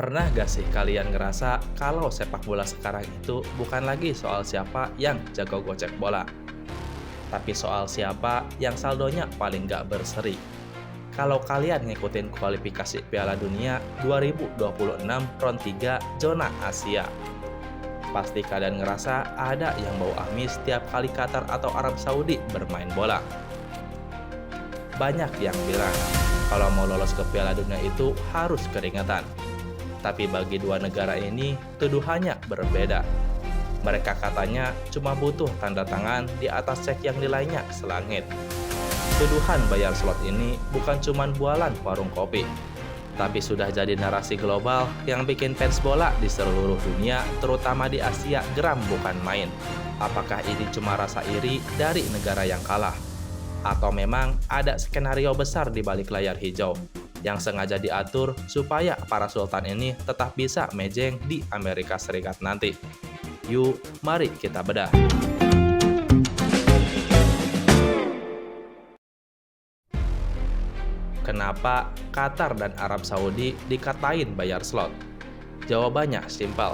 Pernah gak sih kalian ngerasa kalau sepak bola sekarang itu bukan lagi soal siapa yang jago gocek bola, tapi soal siapa yang saldonya paling gak berseri? Kalau kalian ngikutin kualifikasi Piala Dunia 2026 Round 3 Zona Asia, pasti kalian ngerasa ada yang bau amis setiap kali Qatar atau Arab Saudi bermain bola. Banyak yang bilang kalau mau lolos ke Piala Dunia itu harus keringetan. Tapi bagi dua negara ini, tuduhannya berbeda. Mereka katanya cuma butuh tanda tangan di atas cek yang nilainya selangit. Tuduhan bayar slot ini bukan cuma bualan warung kopi, tapi sudah jadi narasi global yang bikin fans bola di seluruh dunia, terutama di Asia, geram bukan main. Apakah ini cuma rasa iri dari negara yang kalah? Atau memang ada skenario besar di balik layar hijau yang sengaja diatur supaya para sultan ini tetap bisa mejeng di Amerika Serikat nanti? Yuk, mari kita bedah. Kenapa Qatar dan Arab Saudi dikatain bayar slot? Jawabannya simpel.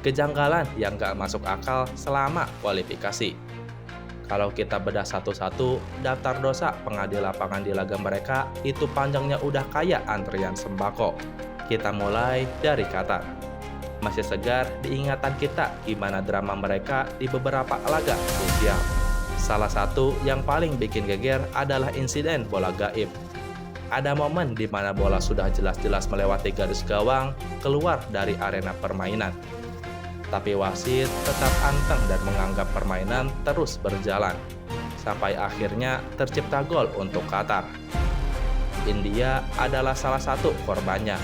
Kejanggalan yang gak masuk akal selama kualifikasi. Kalau kita bedah satu-satu, daftar dosa pengadil lapangan di laga mereka itu panjangnya udah kayak antrian sembako. Kita mulai dari Qatar. Masih segar diingatan kita gimana drama mereka di beberapa laga krusial. Salah satu yang paling bikin geger adalah insiden bola gaib. Ada momen di mana bola sudah jelas-jelas melewati garis gawang keluar dari arena permainan. Tapi wasit tetap anteng dan menganggap permainan terus berjalan. Sampai akhirnya tercipta gol untuk Qatar. India adalah salah satu korbannya.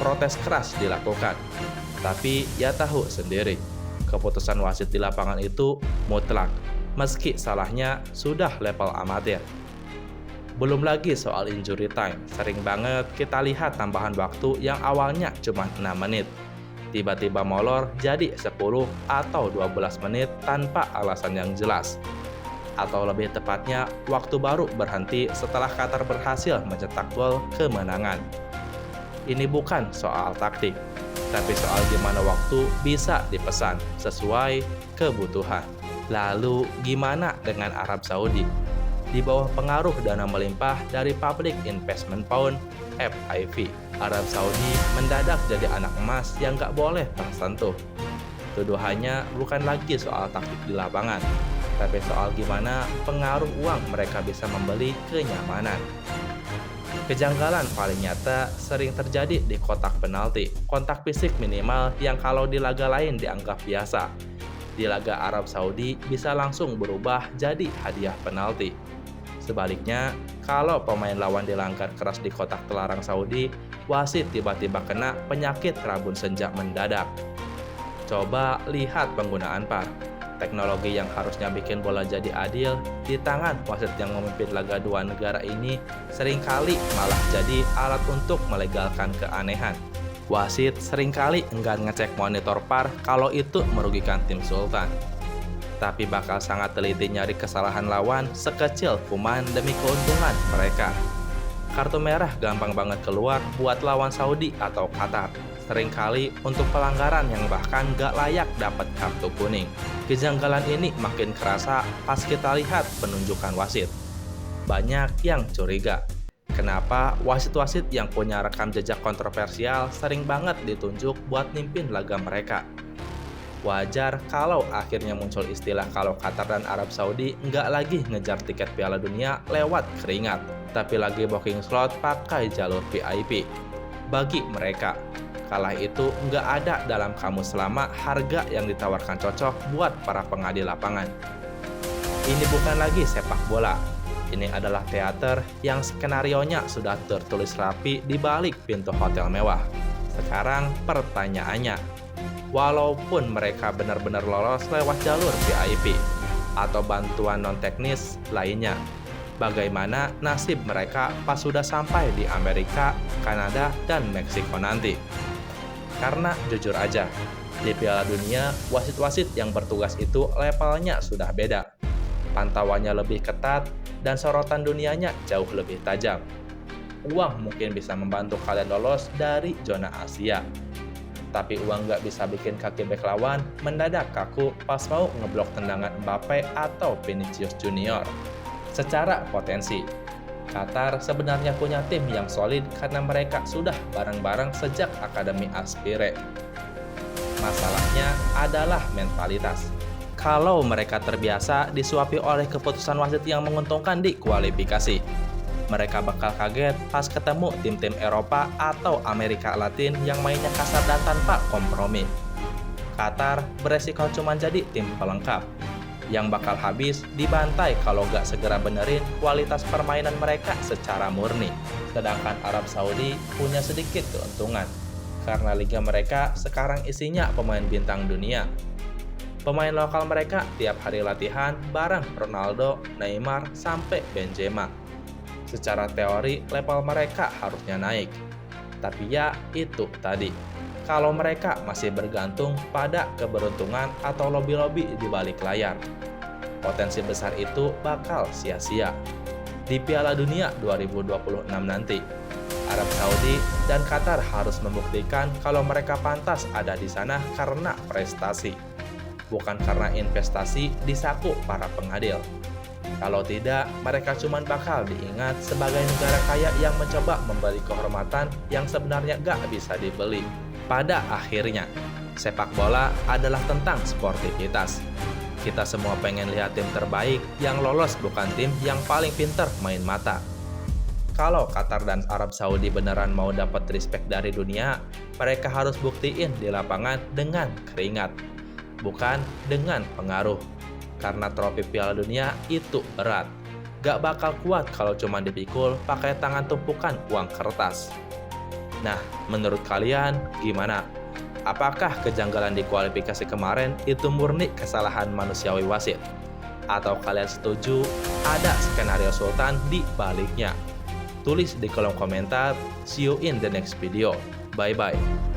Protes keras dilakukan. Tapi ya tahu sendiri, keputusan wasit di lapangan itu mutlak, meski salahnya sudah level amatir. Belum lagi soal injury time, sering banget kita lihat tambahan waktu yang awalnya cuma 6 menit. Tiba-tiba molor jadi 10 atau 12 menit tanpa alasan yang jelas. Atau lebih tepatnya, waktu baru berhenti setelah Qatar berhasil mencetak gol kemenangan. Ini bukan soal taktik, tapi soal gimana waktu bisa dipesan sesuai kebutuhan. Lalu gimana dengan Arab Saudi? Di bawah pengaruh dana melimpah dari Public Investment Fund (FIV), Arab Saudi mendadak jadi anak emas yang gak boleh tersentuh. Tuduhannya bukan lagi soal taktik di lapangan, tapi soal gimana pengaruh uang mereka bisa membeli kenyamanan. Kejanggalan paling nyata sering terjadi di kotak penalti, kontak fisik minimal yang kalau di laga lain dianggap biasa. Di laga Arab Saudi bisa langsung berubah jadi hadiah penalti. Sebaliknya, kalau pemain lawan dilanggar keras di kotak terlarang Saudi, wasit tiba-tiba kena penyakit rabun senja mendadak. Coba lihat penggunaan VAR. Teknologi yang harusnya bikin bola jadi adil di tangan wasit yang memimpin laga dua negara ini seringkali malah jadi alat untuk melegalkan keanehan. Wasit seringkali enggan ngecek monitor VAR kalau itu merugikan tim Sultan. Tapi bakal sangat teliti nyari kesalahan lawan sekecil kuman demi keuntungan mereka. Kartu merah gampang banget keluar buat lawan Saudi atau Qatar, seringkali untuk pelanggaran yang bahkan gak layak dapat kartu kuning. Kejanggalan ini makin kerasa pas kita lihat penunjukan wasit. Banyak yang curiga, kenapa wasit-wasit yang punya rekam jejak kontroversial sering banget ditunjuk buat mimpin laga mereka. Wajar kalau akhirnya muncul istilah kalau Qatar dan Arab Saudi nggak lagi ngejar tiket Piala Dunia lewat keringat, tapi lagi booking slot pakai jalur VIP. Bagi mereka, kalah itu nggak ada dalam kamus selama harga yang ditawarkan cocok buat para pengadil lapangan. Ini bukan lagi sepak bola. Ini adalah teater yang skenarionya sudah tertulis rapi di balik pintu hotel mewah. Sekarang pertanyaannya, walaupun mereka benar-benar lolos lewat jalur VIP atau bantuan non-teknis lainnya, bagaimana nasib mereka pas sudah sampai di Amerika, Kanada, dan Meksiko nanti? Karena jujur aja, di Piala Dunia, wasit-wasit yang bertugas itu levelnya sudah beda. Pantauannya lebih ketat dan sorotan dunianya jauh lebih tajam. uang mungkin bisa membantu kalian lolos dari zona Asia. Tapi uang nggak bisa bikin kaki bek lawan mendadak kaku pas mau ngeblok tendangan Mbappe atau Vinicius Junior. Secara potensi, Qatar sebenarnya punya tim yang solid karena mereka sudah bareng-bareng sejak Akademi Aspire. Masalahnya adalah mentalitas. Kalau mereka terbiasa disuapi oleh keputusan wasit yang menguntungkan di kualifikasi, mereka bakal kaget pas ketemu tim-tim Eropa atau Amerika Latin yang mainnya kasar dan tanpa kompromi. Qatar beresiko cuma jadi tim pelengkap, yang bakal habis dibantai kalau gak segera benerin kualitas permainan mereka secara murni. Sedangkan Arab Saudi punya sedikit keuntungan, karena liga mereka sekarang isinya pemain bintang dunia. Pemain lokal mereka tiap hari latihan bareng Ronaldo, Neymar, sampai Benzema. Secara teori, level mereka harusnya naik. Tapi ya, itu tadi. Kalau mereka masih bergantung pada keberuntungan atau lobby-lobby di balik layar, potensi besar itu bakal sia-sia. Di Piala Dunia 2026 nanti, Arab Saudi dan Qatar harus membuktikan kalau mereka pantas ada di sana karena prestasi, bukan karena investasi di saku para pengadil. Kalau tidak, mereka cuma bakal diingat sebagai negara kaya yang mencoba memberi kehormatan yang sebenarnya gak bisa dibeli. Pada akhirnya, sepak bola adalah tentang sportivitas. Kita semua pengen lihat tim terbaik yang lolos, bukan tim yang paling pinter main mata. Kalau Qatar dan Arab Saudi beneran mau dapat respect dari dunia, mereka harus buktiin di lapangan dengan keringat, bukan dengan pengaruh. Karena trofi Piala Dunia itu berat. Gak bakal kuat kalau cuma dipikul pakai tangan tumpukan uang kertas. Nah, menurut kalian gimana? Apakah kejanggalan di kualifikasi kemarin itu murni kesalahan manusiawi wasit? Atau kalian setuju ada skenario sultan di baliknya? Tulis di kolom komentar. See you in the next video. Bye-bye.